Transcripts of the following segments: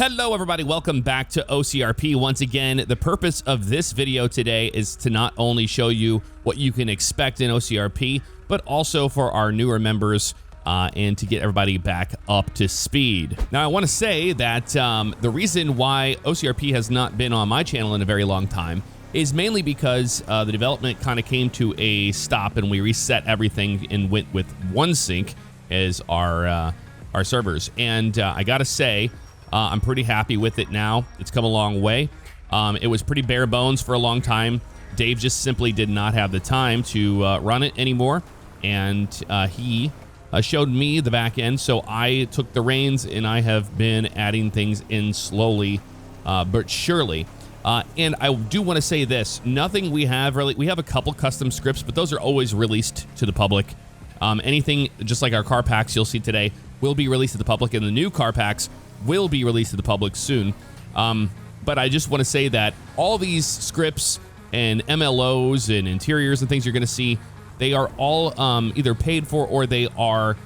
Hello everybody, welcome back to OCRP. Once again, the purpose of this video today is to not only show you what you can expect in OCRP, but also for our newer members and to get everybody back up to speed. Now I want to say that the reason why OCRP has not been on my channel in a very long time is mainly because the development kind of came to a stop and we reset everything and went with OneSync as our servers. And I gotta say, I'm pretty happy with it now. It's come a long way. It was pretty bare bones for a long time. Dave just simply did not have the time to run it anymore, and he showed me the back end, so I took the reins and I have been adding things in slowly but surely. And I do want to say this, nothing we have really, we have a couple custom scripts, but those are always released to the public. Anything just like our car packs you'll see today will be released to the public, and the new car packs will be released to the public soon. But I just want to say that all these scripts and MLOs and interiors and things you're going to see, they are all either paid for or they are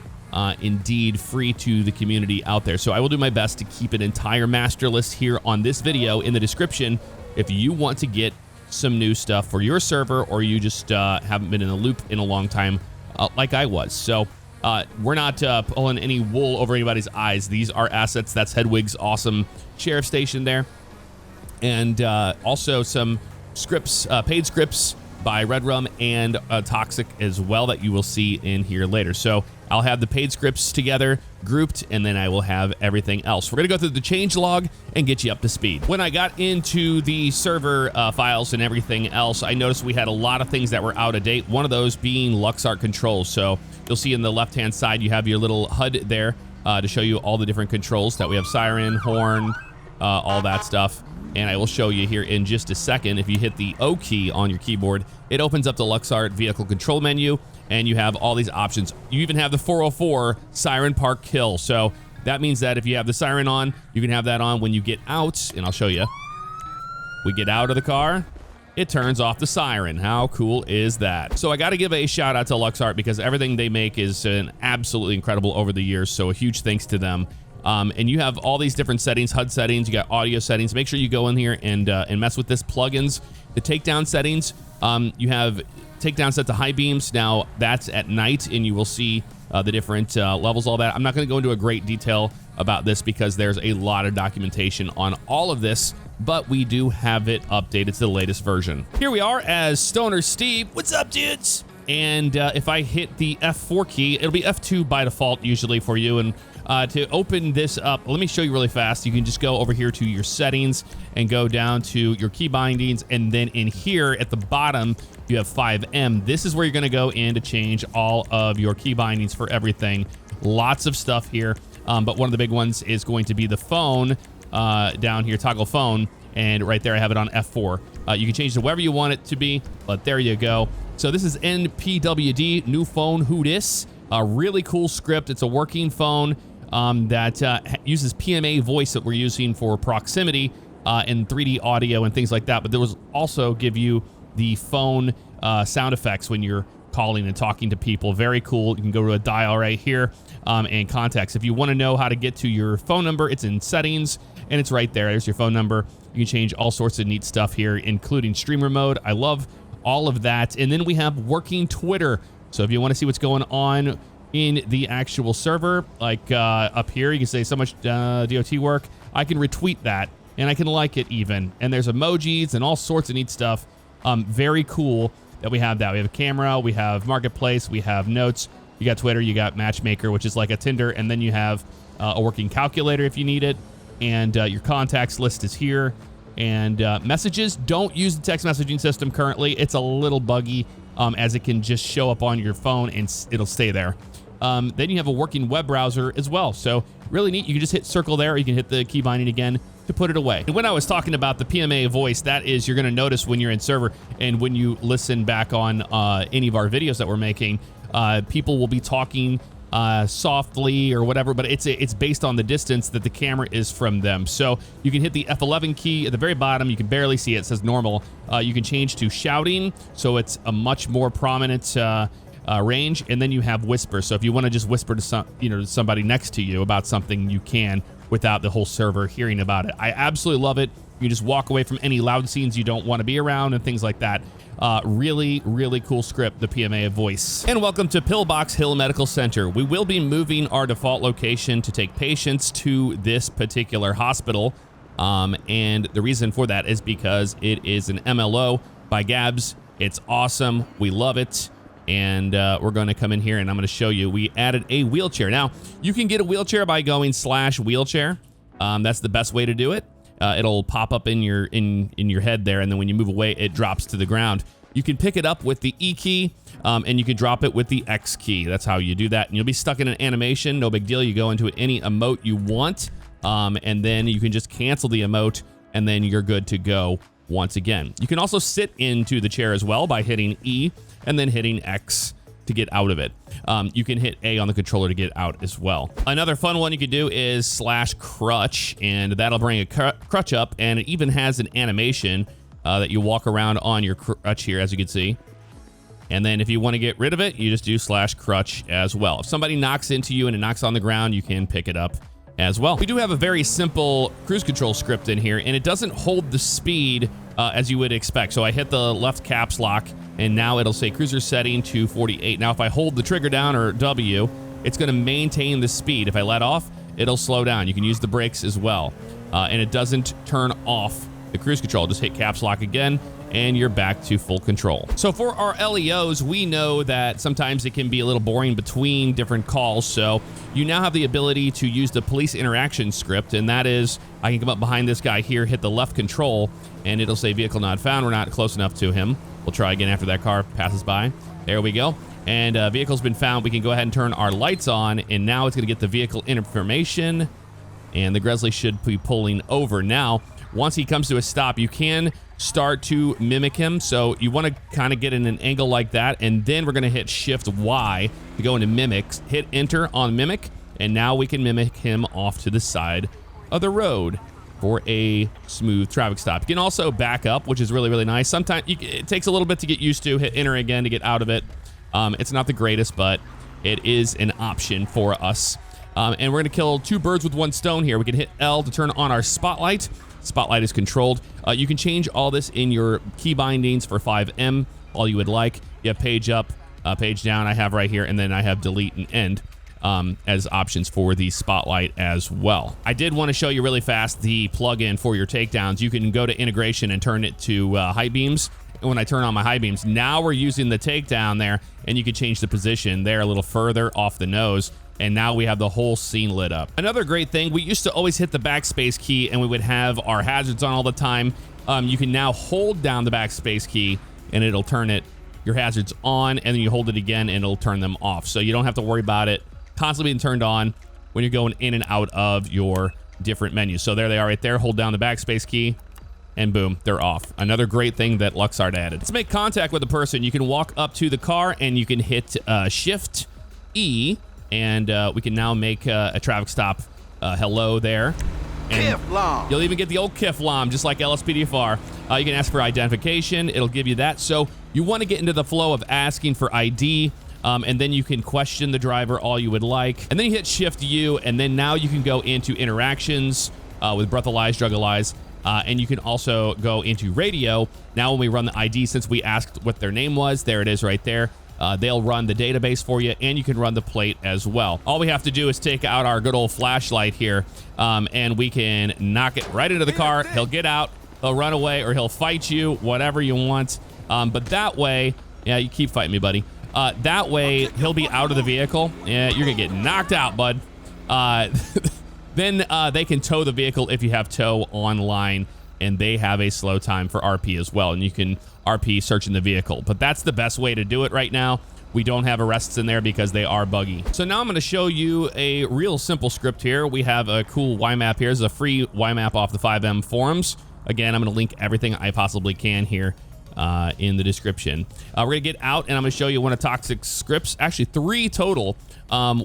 indeed free to the community out there. So I will do my best to keep an entire master list here on this video in the description if you want to get some new stuff for your server, or you just haven't been in the loop in a long time like I was. So we're not pulling any wool over anybody's eyes. These are assets. That's Hedwig's awesome sheriff station there. And also some scripts, paid scripts by Red Rum and Toxic as well that you will see in here later. So I'll have the paid scripts together, grouped, and then I will have everything else. We're going to go through the change log and get you up to speed. When I got into the server files and everything else, I noticed we had a lot of things that were out of date, one of those being Luxart controls. So you'll see in the left-hand side, you have your little HUD there to show you all the different controls that we have: siren, horn, all that stuff. And I will show you here in just a second. If you hit the O key on your keyboard, it opens up the Luxart vehicle control menu, and you have all these options. You even have the 404 siren park kill. So that means that if you have the siren on, you can have that on when you get out, and I'll show you. We get out of the car, it turns off the siren. How cool is that? So I got to give a shout out to Luxart because everything they make is absolutely incredible over the years. So a huge thanks to them. And you have all these different settings, HUD settings, you got audio settings. Make sure you go in here and mess with this plugins. The takedown settings, you have takedown set to high beams. Now that's at night, and you will see the different levels, all that. I'm not going to go into a great detail about this because there's a lot of documentation on all of this, but we do have it updated to the latest version. Here we are as Stoner Steve. What's up, dudes? And if I hit the F4 key, it'll be F2 by default usually for you. And to open this up, let me show you really fast. You can just go over here to your settings and go down to your key bindings. And then in here at the bottom, you have 5M. This is where you're going to go in to change all of your key bindings for everything. Lots of stuff here. But one of the big ones is going to be the phone down here, toggle phone. And right there, I have it on F4. You can change it to wherever you want it to be, but there you go. So this is NPWD, new phone, who dis? A really cool script. It's a working phone that uses pma-voice that we're using for proximity and 3D audio and things like that. But there was also give you the phone sound effects when you're calling and talking to people. Very cool. You can go to a dial right here and contacts. If you want to know how to get to your phone number, it's in settings and it's right there. There's your phone number. You can change all sorts of neat stuff here, including streamer mode. I love all of that. And then we have working Twitter. So if you want to see what's going on in the actual server, like up here, you can say so much DOT work. I can retweet that and I can like it even. And there's emojis and all sorts of neat stuff. Very cool that we have that. We have a camera, we have marketplace, we have notes. You got Twitter, you got matchmaker, which is like a Tinder. And then you have a working calculator if you need it. And your contacts list is here. And messages, don't use the text messaging system currently. It's a little buggy as it can just show up on your phone and it'll stay there. Then you have a working web browser as well. So really neat. You can just hit circle there, or you can hit the key binding again to put it away. And when I was talking about the pma-voice, that is, you're going to notice when you're in server and when you listen back on any of our videos that we're making, people will be talking softly or whatever, but it's based on the distance that the camera is from them. So you can hit the F11 key at the very bottom. You can barely see it. It says normal. You can change to shouting, so it's a much more prominent range. And then you have whisper. So if you want to just whisper to somebody next to you about something, you can. without the whole server hearing about it. I absolutely love it. You just walk away from any loud scenes you don't want to be around and things like that. Really, really cool script, the pma-voice. And welcome to Pillbox Hill Medical Center. We will be moving our default location to take patients to this particular hospital. And the reason for that is because it is an MLO by Gabs. It's awesome. We love it. And we're going to come in here and I'm going to show you. We added a wheelchair. Now, you can get a wheelchair by going /wheelchair. That's the best way to do it. It'll pop up in your head there, and then when you move away, it drops to the ground. You can pick it up with the E key, and you can drop it with the X key. That's how you do that. And you'll be stuck in an animation. No big deal. You go into any emote you want, and then you can just cancel the emote, and then you're good to go once again. You can also sit into the chair as well by hitting E and then hitting X to get out of it. You can hit A on the controller to get out as well. Another fun one you could do is /crutch, and that'll bring a crutch up, and it even has an animation that you walk around on your crutch here, as you can see. And then if you want to get rid of it, you just do /crutch as well. If somebody knocks into you and it knocks on the ground, you can pick it up as well. We do have a very simple cruise control script in here, and it doesn't hold the speed as you would expect. So I hit the left caps lock, and now it'll say cruiser setting to 48. Now, if I hold the trigger down or W, it's going to maintain the speed. If I let off, it'll slow down. You can use the brakes as well. And it doesn't turn off the cruise control. Just hit caps lock again, and you're back to full control. So for our LEOs, we know that sometimes it can be a little boring between different calls. So you now have the ability to use the police interaction script, and that is, I can come up behind this guy here, hit the left control, and it'll say vehicle not found. We're not close enough to him. We'll try again after that car passes by. There we go. And vehicle's been found. We can go ahead and turn our lights on, and now it's going to get the vehicle information, and the Grizzly should be pulling over. Now, once he comes to a stop, you can start to mimic him. So you want to kind of get in an angle like that, and then we're going to hit Shift Y to go into mimics. Hit enter on mimic, and now we can mimic him off to the side of the road for a smooth traffic stop. You can also back up, which is really, really nice. Sometimes it takes a little bit to get used to. Hit enter again to get out of it. It's not the greatest, but it is an option for us. And we're going to kill two birds with one stone here. We can hit L to turn on our spotlight. Spotlight is controlled. You can change all this in your key bindings for 5M, all you would like. You have page up, page down, I have right here, and then I have delete and end as options for the spotlight as well. I did want to show you really fast the plugin for your takedowns. You can go to integration and turn it to high beams. And when I turn on my high beams, now we're using the takedown there, and you can change the position there a little further off the nose. And now we have the whole scene lit up. Another great thing, we used to always hit the backspace key and we would have our hazards on all the time. You can now hold down the backspace key and it'll turn your hazards on, and then you hold it again and it'll turn them off. So you don't have to worry about it constantly being turned on when you're going in and out of your different menus. So there they are right there. Hold down the backspace key and boom, they're off. Another great thing that Luxart added. To make contact with a person, you can walk up to the car and you can hit Shift E, and we can now make a traffic stop. Hello there. And you'll even get the old Kiflam, just like LSPDFR. You can ask for identification. It'll give you that. So you want to get into the flow of asking for ID, and then you can question the driver all you would like. And then you hit Shift U, and then now you can go into interactions with breathalyze, drug-alyze, and you can also go into radio. Now when we run the ID, since we asked what their name was, there it is right there. They'll run the database for you, and you can run the plate as well. All we have to do is take out our good old flashlight here, and we can knock it right into the car. He'll get out, he'll run away, or he'll fight you, whatever you want. But that way, yeah, you keep fighting me, buddy. That way, he'll be out of the vehicle. Yeah, you're gonna get knocked out, bud. Then they can tow the vehicle if you have tow online, and they have a slow time for RP as well, and you can RP search in the vehicle. But that's the best way to do it right now. We don't have arrests in there because they are buggy. So now I'm going to show you a real simple script here. We have a cool YMAP here. This is a free YMAP off the 5M forums. Again, I'm going to link everything I possibly can here in the description. We're going to get out, and I'm going to show you one of Toxic's scripts. Actually, 3 total.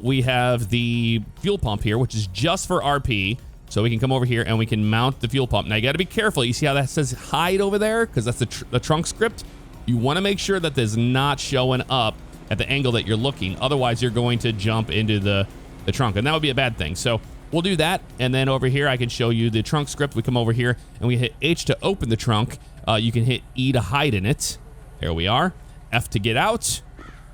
We have the fuel pump here, which is just for RP. So we can come over here and we can mount the fuel pump. Now you got to be careful. You see how that says hide over there? Because that's the trunk script. You want to make sure that that's not showing up at the angle that you're looking. Otherwise, you're going to jump into the trunk, and that would be a bad thing. So we'll do that. And then over here, I can show you the trunk script. We come over here and we hit H to open the trunk. You can hit E to hide in it. There we are. F to get out,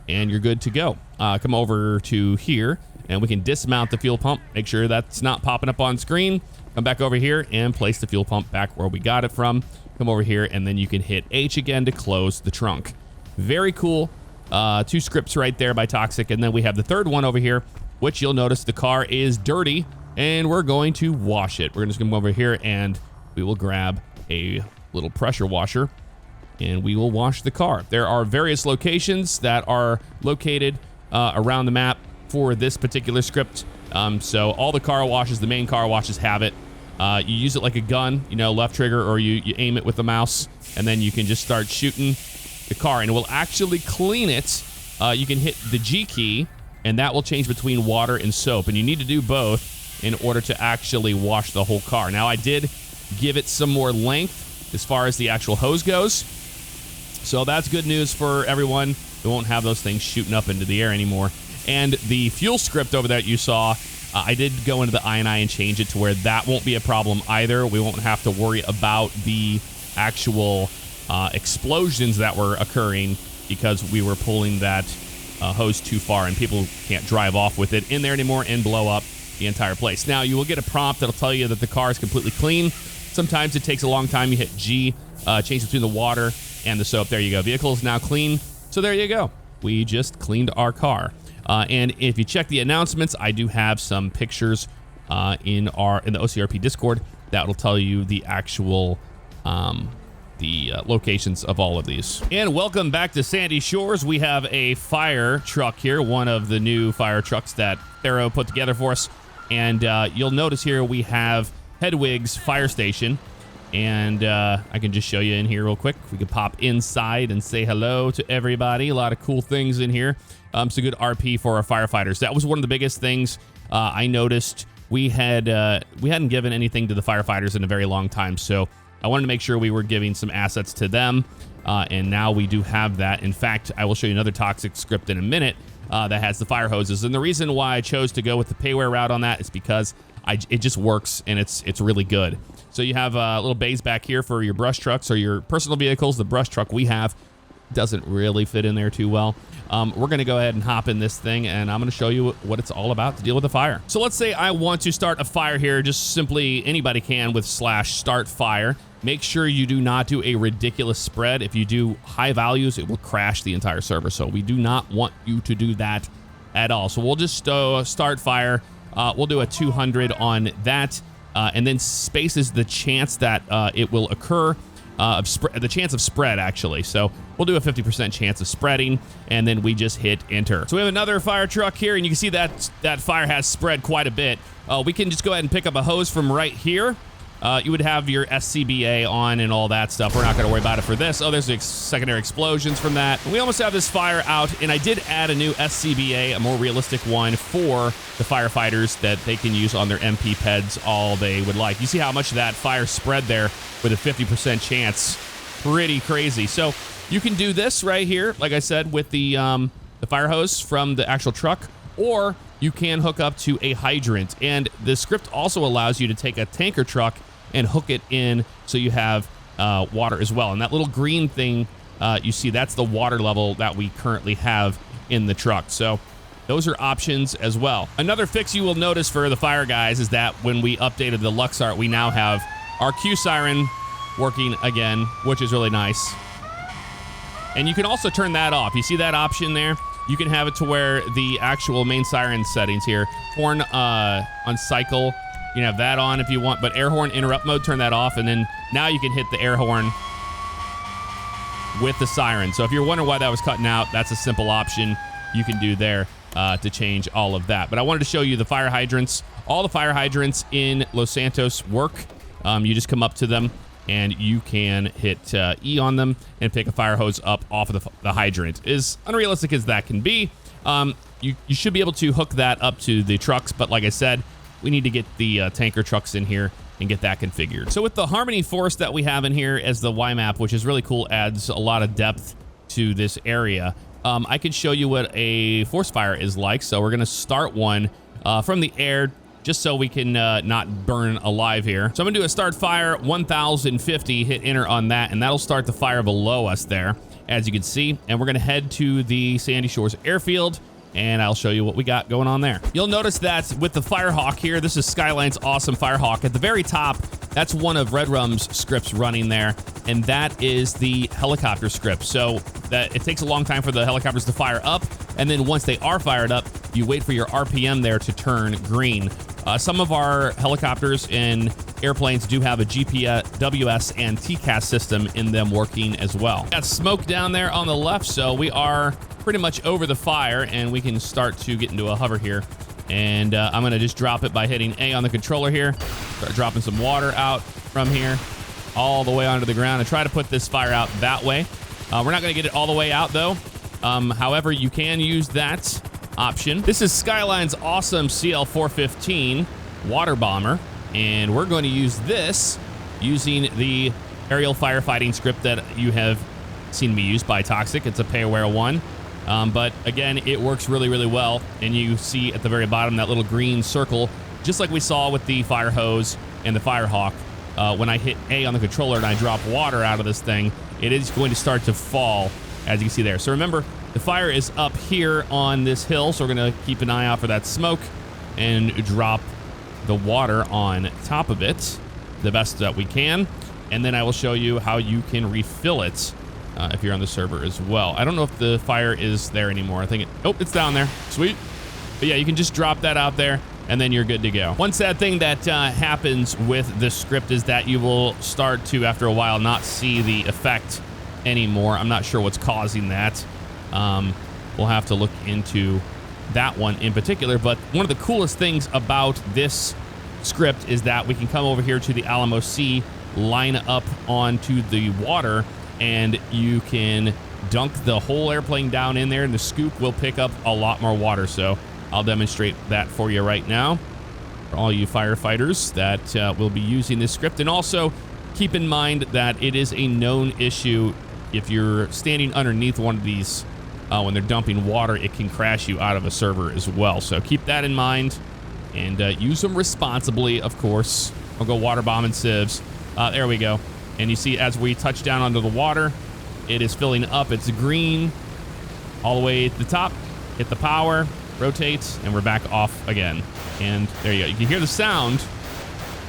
and you're good to go. Come over to here, and we can dismount the fuel pump. Make sure that's not popping up on screen. Come back over here and place the fuel pump back where we got it from. Come over here, and then you can hit H again to close the trunk. Very cool. 2 scripts right there by Toxic, and then we have the third one over here, which you'll notice the car is dirty, and we're going to wash it. We're just going to come over here, and we will grab a little pressure washer, and we will wash the car. There are various locations that are located around the map for this particular script. So all the car washes, the main car washes have it. You use it like a gun, you know, left trigger, or you aim it with the mouse, and then you can just start shooting the car, and it will actually clean it. You can hit the G key, and that will change between water and soap, and you need to do both in order to actually wash the whole car. Now, I did give it some more length as far as the actual hose goes, so that's good news for everyone. We won't have those things shooting up into the air anymore. And the fuel script over there that you saw, I did go into the INI and change it to where that won't be a problem either. We won't have to worry about the actual explosions that were occurring because we were pulling that hose too far, and people can't drive off with it in there anymore and blow up the entire place. Now, you will get a prompt that'll tell you that the car is completely clean. Sometimes it takes a long time. You hit G, change between the water and the soap. There you go. Vehicle is now clean. So there you go. We just cleaned our car. And if you check the announcements, I do have some pictures in the OCRP Discord that will tell you the actual locations of all of these. And welcome back to Sandy Shores. We have a fire truck here, one of the new fire trucks that Thero put together for us. And you'll notice here we have Hedwig's Fire Station. And I can just show you in here real quick. We can pop inside and say hello to everybody. A lot of cool things in here. It's a good RP for our firefighters. That was one of the biggest things I noticed. We hadn't given anything to the firefighters in a very long time, so I wanted to make sure we were giving some assets to them, and now we do have that. In fact, I will show you another Toxic script in a minute that has the fire hoses. And the reason why I chose to go with the payware route on that is because it just works, and it's really good. So you have little bays back here for your brush trucks or your personal vehicles. The brush truck we have doesn't really fit in there too well. We're going to go ahead and hop in this thing, and I'm going to show you what it's all about to deal with a fire. So let's say I want to start a fire here. Just simply anybody can with /start fire. Make sure you do not do a ridiculous spread. If you do high values, it will crash the entire server. So we do not want you to do that at all. So we'll just start fire. We'll do a 200 on that. And then spaces the chance that it will occur, the chance of spread, actually. So we'll do a 50% chance of spreading, and then we just hit enter. So we have another fire truck here, and you can see that fire has spread quite a bit. We can just go ahead and pick up a hose from right here. You would have your SCBA on and all that stuff. We're not going to worry about it for this. Oh, there's secondary explosions from that. And we almost have this fire out, and I did add a new SCBA, a more realistic one for the firefighters that they can use on their MP peds all they would like. You see how much that fire spread there with a 50% chance. Pretty crazy. So you can do this right here, like I said, with the fire hose from the actual truck, or you can hook up to a hydrant. And the script also allows you to take a tanker truck and hook it in so you have water as well. And that little green thing you see, that's the water level that we currently have in the truck. So those are options as well. Another fix you will notice for the fire guys is that when we updated the Luxart, we now have our Q siren working again, which is really nice. And you can also turn that off. You see that option there? You can have it to where the actual main siren settings here, horn on cycle, you can have that on if you want, but air horn interrupt mode, turn that off, and then now you can hit the air horn with the siren. So if you're wondering why that was cutting out, that's a simple option you can do there to change all of that. But I wanted to show you the fire hydrants. All the fire hydrants in Los Santos work. You just come up to them, and you can hit E on them and pick a fire hose up off of the hydrant. As unrealistic as that can be, you should be able to hook that up to the trucks, but like I said, we need to get the tanker trucks in here and get that configured. So with the Harmony Force that we have in here as the YMAP, which is really cool, adds a lot of depth to this area, I can show you what a force fire is like. So we're going to start one from the air. just so we can not burn alive here. So I'm gonna do a start fire 1050, hit enter on that, and that'll start the fire below us there, as you can see. And we're gonna head to the Sandy Shores Airfield, and I'll show you what we got going on there. You'll notice that with the Firehawk here, this is Skyline's awesome Firehawk. At the very top, that's one of Red Rum's scripts running there, and that is the helicopter script. So that it takes a long time for the helicopters to fire up, and then once they are fired up, you wait for your RPM there to turn green. Some of our helicopters and airplanes do have a GPWS and TCAS system in them working as well. Got smoke down there on the left, so we are pretty much over the fire, and we can start to get into a hover here. And I'm gonna just drop it by hitting A on the controller here. Start dropping some water out from here all the way onto the ground and try to put this fire out that way. We're not gonna get it all the way out though. However, you can use that option. This is Skyline's awesome CL415 water bomber, and we're going to use this using the aerial firefighting script that you have seen me use by Toxic. It's a pay-aware one. But again, it works really, really well. And you see at the very bottom that little green circle, just like we saw with the fire hose and the Firehawk. When I hit A on the controller and I drop water out of this thing, it is going to start to fall, as you can see there. So remember, the fire is up here on this hill, so we're gonna keep an eye out for that smoke and drop the water on top of it the best that we can. And then I will show you how you can refill it if you're on the server as well. I don't know if the fire is there anymore. I think it's down there. Sweet. But yeah, you can just drop that out there and then you're good to go. One sad thing that happens with this script is that you will start to, after a while, not see the effect anymore. I'm not sure what's causing that. We'll have to look into that one in particular. But one of the coolest things about this script is that we can come over here to the Alamo Sea, line up onto the water, and you can dunk the whole airplane down in there, and the scoop will pick up a lot more water. So I'll demonstrate that for you right now for all you firefighters that will be using this script. And also keep in mind that it is a known issue. If you're standing underneath one of these when they're dumping water, it can crash you out of a server as well. So keep that in mind and use them responsibly, of course. I'll go water bombing civs. There we go. And you see as we touch down onto the water, it is filling up. It's green all the way to the top. Hit the power, rotate, and we're back off again. And there you go. You can hear the sound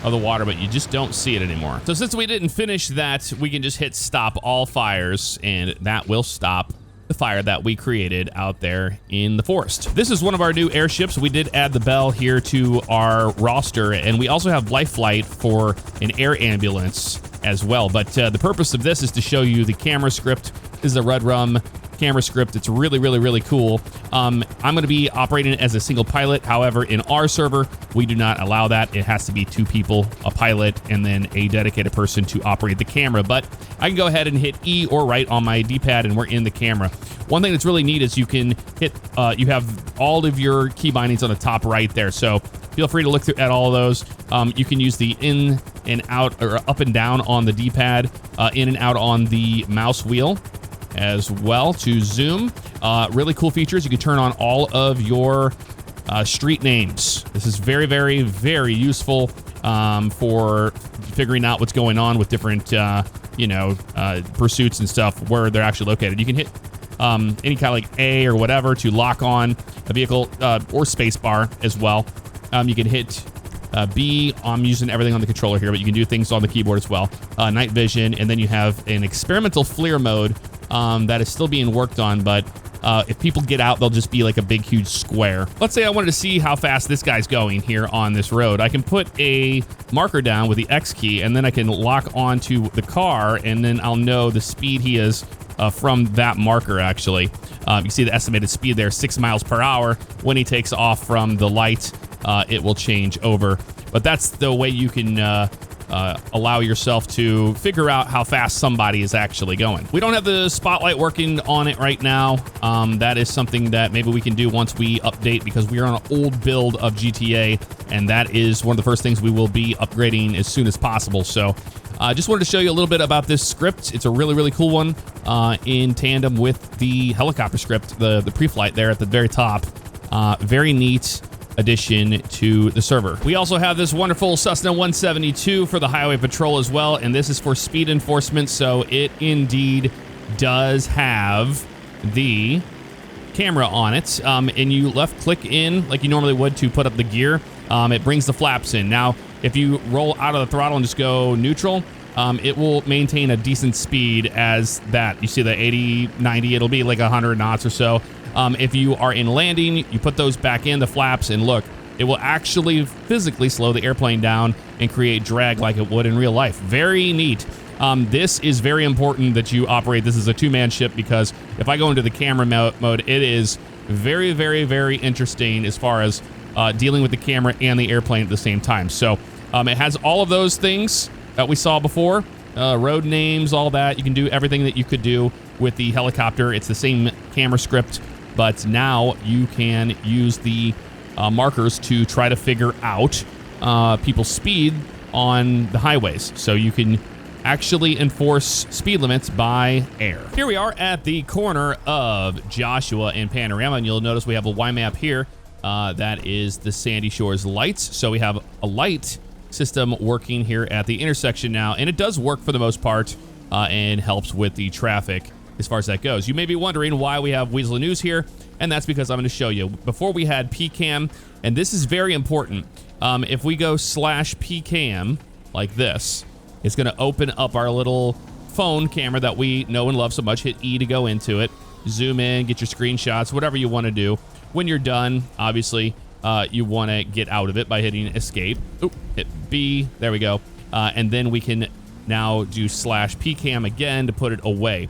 of the water, but you just don't see it anymore. So since we didn't finish that, we can just hit stop all fires, and that will stop the fire that we created out there in the forest. This is one of our new airships. We did add the Bell here to our roster, and we also have life flight for an air ambulance as well. But the purpose of this is to show you the camera script. This is a Red Rum camera script. It's really, really, really cool. I'm going to be operating it as a single pilot. However, in our server, we do not allow that. It has to be 2 people, a pilot, and then a dedicated person to operate the camera. But I can go ahead and hit E or right on my D-pad, and we're in the camera. One thing that's really neat is you can hit, you have all of your key bindings on the top right there. So feel free to look at all of those. You can use the in and out, or up and down on the D-pad, in and out on the mouse wheel as well to zoom. Really cool features. You can turn on all of your street names. This is very, very, very useful for figuring out what's going on with different, pursuits and stuff, where they're actually located. You can hit any kind of like A or whatever to lock on a vehicle, or space bar as well. You can hit B. I'm using everything on the controller here, but you can do things on the keyboard as well. Night vision, and then you have an experimental FLIR mode that is still being worked on, but if people get out, they'll just be like a big, huge square. Let's say I wanted to see how fast this guy's going here on this road. I can put a marker down with the X key, and then I can lock onto the car, and then I'll know the speed he is from that marker, actually. You see the estimated speed there, 6 miles per hour. When he takes off from the light, it will change over. But that's the way you can allow yourself to figure out how fast somebody is actually going. We don't have the spotlight working on it right now. That is something that maybe we can do once we update, because we are on an old build of GTA, and that is one of the first things we will be upgrading as soon as possible. So I just wanted to show you a little bit about this script. It's a really, really cool one in tandem with the helicopter script, the pre-flight there at the very top. Very neat. addition to the server. We also have this wonderful Cessna 172 for the highway patrol as well, and this is for speed enforcement, so it indeed does have the camera on it, and you left click in like you normally would to put up the gear. It brings the flaps in. Now, if you roll out of the throttle and just go neutral, it will maintain a decent speed as that. You see the 80, 90, it'll be like 100 knots or so. If you are in landing, you put those back in, the flaps, and look, it will actually physically slow the airplane down and create drag like it would in real life. Very neat. This is very important that you operate this as a two-man ship, because if I go into the camera mode, it is very, very, very interesting as far as dealing with the camera and the airplane at the same time. So it has all of those things that we saw before, road names, all that. You can do everything that you could do with the helicopter. It's the same camera script, but now you can use the markers to try to figure out people's speed on the highways. So you can actually enforce speed limits by air. Here we are at the corner of Joshua and Panorama, and you'll notice we have a YMAP here. That is the Sandy Shores lights. So we have a light system working here at the intersection now, and it does work for the most part and helps with the traffic as far as that goes. You may be wondering why we have Weazel News here, and that's because I'm going to show you. Before we had PCAM, and this is very important. If we go /PCAM like this, it's going to open up our little phone camera that we know and love so much. Hit E to go into it, zoom in, get your screenshots, whatever you want to do. When you're done, obviously, you want to get out of it by hitting escape. Oop, hit B, there we go. And then we can now do /PCAM again to put it away.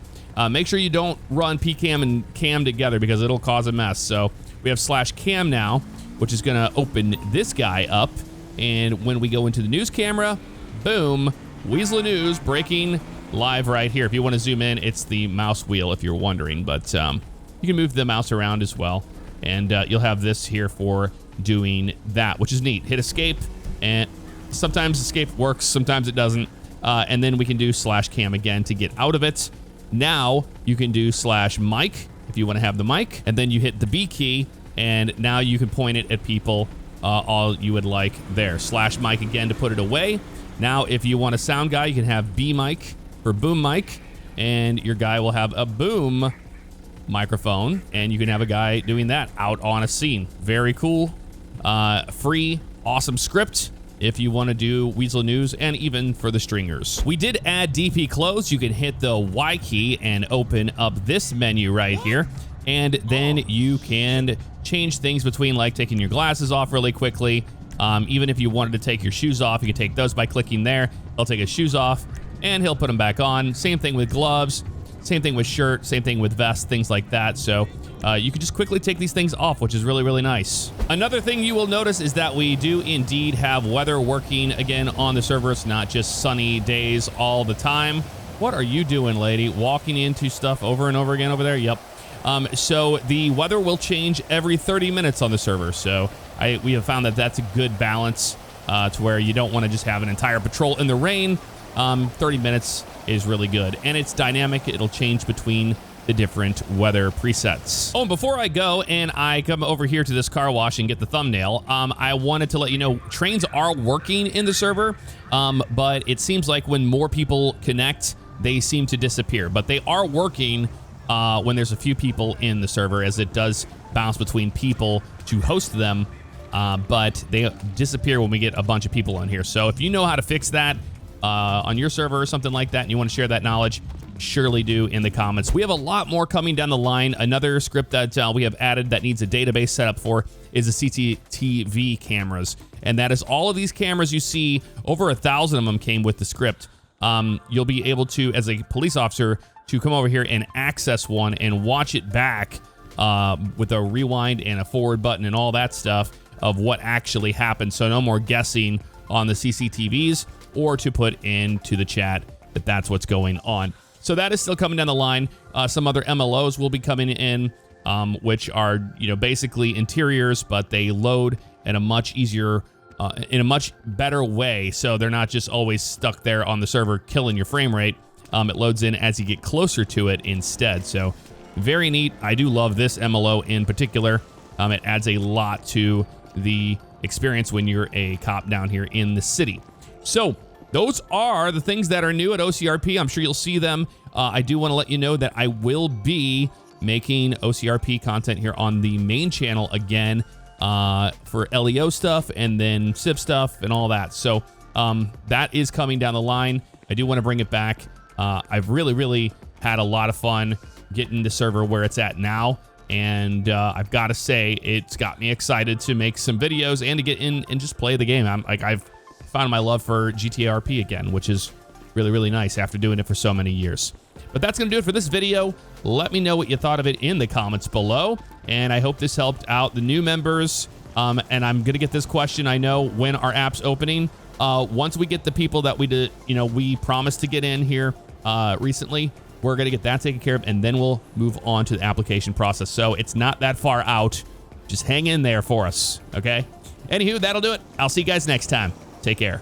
Make sure you don't run PCAM and CAM together because it'll cause a mess. So we have /CAM now, which is going to open this guy up. And when we go into the news camera, boom, Weazel News breaking live right here. If you want to zoom in, it's the mouse wheel if you're wondering, but you can move the mouse around as well. And you'll have this here for doing that, which is neat. Hit escape, and sometimes escape works, sometimes it doesn't. And then we can do /CAM again to get out of it. Now you can do /mic if you want to have the mic, and then you hit the B key, and now you can point it at people all you would like there. /mic again to put it away. Now, if you want a sound guy, you can have B mic for boom mic, and your guy will have a boom microphone, and you can have a guy doing that out on a scene. Very cool. Free, awesome script if you want to do Weazel News, and even for the stringers. We did add Dpclothes. You can hit the Y key and open up this menu right here, and then you can change things between like taking your glasses off really quickly. Even if you wanted to take your shoes off, you can take those by clicking there. He'll take his shoes off and he'll put them back on. Same thing with gloves, same thing with shirt, same thing with vest, things like that. So you can just quickly take these things off, which is really, really nice. Another thing you will notice is that we do indeed have weather working again on the server. It's not just sunny days all the time. What are you doing, lady? Walking into stuff over and over again over there? Yep. So the weather will change every 30 minutes on the server. So we have found that that's a good balance to where you don't want to just have an entire patrol in the rain. 30 minutes is really good, and it's dynamic. It'll change between the different weather presets. Oh, and before I go and I come over here to this car wash and get the thumbnail, I wanted to let you know trains are working in the server, but it seems like when more people connect, they seem to disappear. But they are working when there's a few people in the server, as it does bounce between people to host them, but they disappear when we get a bunch of people on here. So if you know how to fix that on your server or something like that, and you want to share that knowledge, surely do in the comments. We have a lot more coming down the line. Another script that we have added that needs a database set up for is the CCTV cameras, and that is all of these cameras you see. Over 1,000 of them came with the script. You'll be able to, as a police officer, to come over here and access one and watch it back with a rewind and a forward button and all that stuff of what actually happened. So no more guessing on the CCTVs, or to put into the chat that that's what's going on. So that is still coming down the line. Some other MLOs will be coming in, which are, basically interiors, but they load in a much easier, in a much better way. So they're not just always stuck there on the server killing your frame rate. It loads in as you get closer to it instead. So very neat. I do love this MLO in particular. It adds a lot to the experience when you're a cop down here in the city. So those are the things that are new at OCRP. I'm sure you'll see them. I do want to let you know that I will be making OCRP content here on the main channel again for LEO stuff and then Civ stuff and all that. So that is coming down the line. I do want to bring it back. I've really had a lot of fun getting the server where it's at now. And I've got to say, it's got me excited to make some videos and to get in and just play the game. I've found my love for GTA RP again, which is really nice after doing it for so many years. But that's going to do it for this video. Let me know what you thought of it in the comments below. And I hope this helped out the new members. And I'm going to get this question, I know, when our app's opening. Once we get the people that we promised to get in here recently, we're going to get that taken care of, and then we'll move on to the application process. So it's not that far out. Just hang in there for us, okay? Anywho, that'll do it. I'll see you guys next time. Take care.